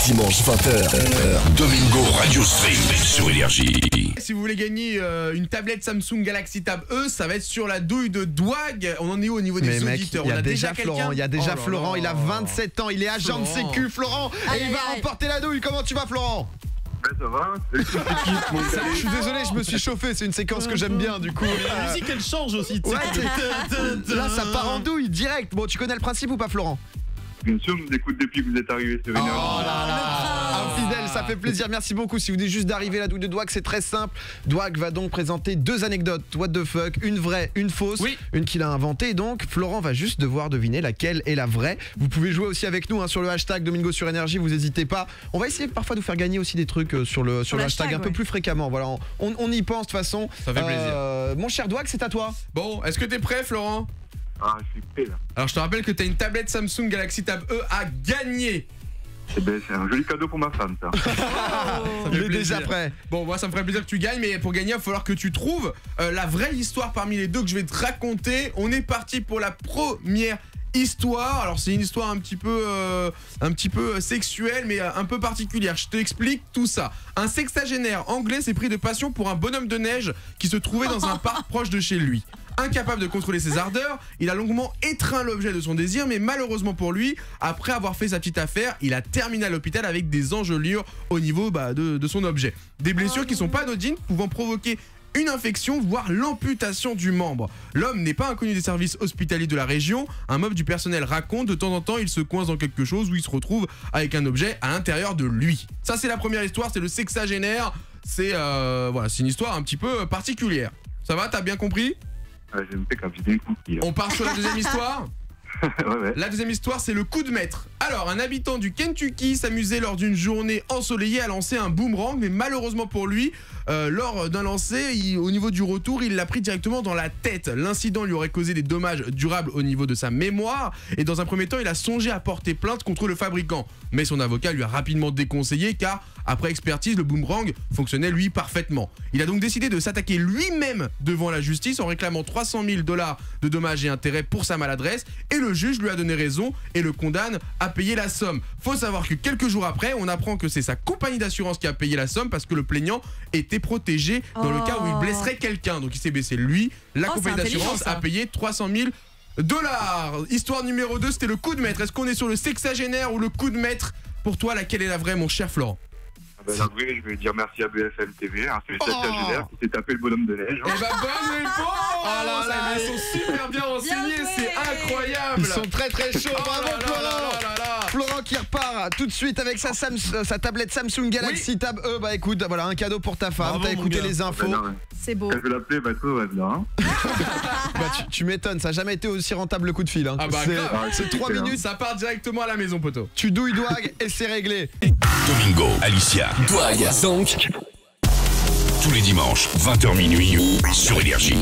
dimanche 20h. Domingo Radio Stream sur Énergie. Si vous voulez gagner une tablette Samsung Galaxy Tab E, ça va être sur la douille de Douag. On en est où au niveau des auditeurs? Il y a déjà quelqu'un. Florent, Florent, il a 27 ans, il est agent de sécu, Florent, et il va remporter la douille. Comment tu vas, Florent? Ça va. Je suis désolé, je me suis chauffé, c'est une séquence que j'aime bien du coup. La musique elle change aussi. Ouais, là ça part en douille direct. Bon, tu connais le principe ou pas, Florent? Bien sûr, je vous écoute depuis que vous êtes arrivé sur Énergie. Oh là là, infidèle, ça fait plaisir, merci beaucoup. Si vous venez juste d'arriver, la douille de Douag, c'est très simple. Douag va donc présenter 2 anecdotes, what the fuck, une vraie, une fausse, une qu'il a inventée. Et donc Florent va juste devoir deviner laquelle est la vraie. Vous pouvez jouer aussi avec nous sur le hashtag Domingo sur Énergie, vous n'hésitez pas. On va essayer parfois de vous faire gagner aussi des trucs sur le hashtag un peu plus fréquemment. Voilà, on y pense de toute façon. Ça fait plaisir. Mon cher Douag, c'est à toi. Bon, est-ce que t'es prêt, Florent? Ah, je suis prêt là. Alors je te rappelle que t'as une tablette Samsung Galaxy Tab E à gagner. C'est un joli cadeau pour ma femme, ça. Il est déjà prêt. Bon, moi ça me ferait plaisir que tu gagnes, mais pour gagner il va falloir que tu trouves la vraie histoire parmi les deux que je vais te raconter. On est parti pour la première histoire. Alors c'est une histoire un petit peu sexuelle, mais un peu particulière. Je t'explique tout ça. Un sexagénaire anglais s'est pris de passion pour un bonhomme de neige qui se trouvait dans un parc proche de chez lui. Incapable de contrôler ses ardeurs, il a longuement étreint l'objet de son désir, mais malheureusement pour lui, après avoir fait sa petite affaire, il a terminé à l'hôpital avec des engelures au niveau de son objet. Des blessures qui sont pas anodines, pouvant provoquer une infection, voire l'amputation du membre. L'homme n'est pas inconnu des services hospitaliers de la région. Un membre du personnel raconte, de temps en temps, il se coince dans quelque chose où il se retrouve avec un objet à l'intérieur de lui. Ça, c'est la première histoire, c'est le sexagénaire. C'est une histoire un petit peu particulière. Ça va, t'as bien compris? Je me fais comme j'ai des cookies. On part sur la deuxième histoire. Ouais. La deuxième histoire, c'est le coup de maître. Alors, un habitant du Kentucky s'amusait lors d'une journée ensoleillée à lancer un boomerang, mais malheureusement pour lui, lors d'un lancer, au niveau du retour, il l'a pris directement dans la tête. L'incident lui aurait causé des dommages durables au niveau de sa mémoire, et dans un premier temps, il a songé à porter plainte contre le fabricant. Mais son avocat lui a rapidement déconseillé, car après expertise, le boomerang fonctionnait lui parfaitement. Il a donc décidé de s'attaquer lui-même devant la justice en réclamant 300 000 $ de dommages et intérêts pour sa maladresse, et le juge lui a donné raison et le condamne à payer la somme. Faut savoir que quelques jours après, on apprend que c'est sa compagnie d'assurance qui a payé la somme parce que le plaignant était protégé dans le cas où il blesserait quelqu'un. Donc il s'est baissé lui, la compagnie d'assurance a payé 300 000 $. Histoire numéro 2, c'était le coup de maître. Est-ce qu'on est sur le sexagénaire ou le coup de maître? Pour toi, laquelle est la vraie, mon cher Florent? La vraie, je vais dire merci à BFM TV, c'est le sexagénaire qui s'est tapé le bonhomme de neige. Eh bah bonne réponse. Ils sont super bien renseignés, c'est incroyable. Ils sont très très chauds, bravo Florent. Florent qui repart tout de suite avec sa tablette Samsung Galaxy Tab E. Bah écoute, voilà un cadeau pour ta femme, t'as écouté les infos. C'est beau. Quand je vais l'appeler, tout va bien. Tu m'étonnes, ça n'a jamais été aussi rentable le coup de fil. Ah bah c'est 3 minutes, ça part directement à la maison, poteau. Tu douilles Douag et c'est réglé. Domingo, Alicia, Douag, donc. tous les dimanches, 20h minuit sur Énergie.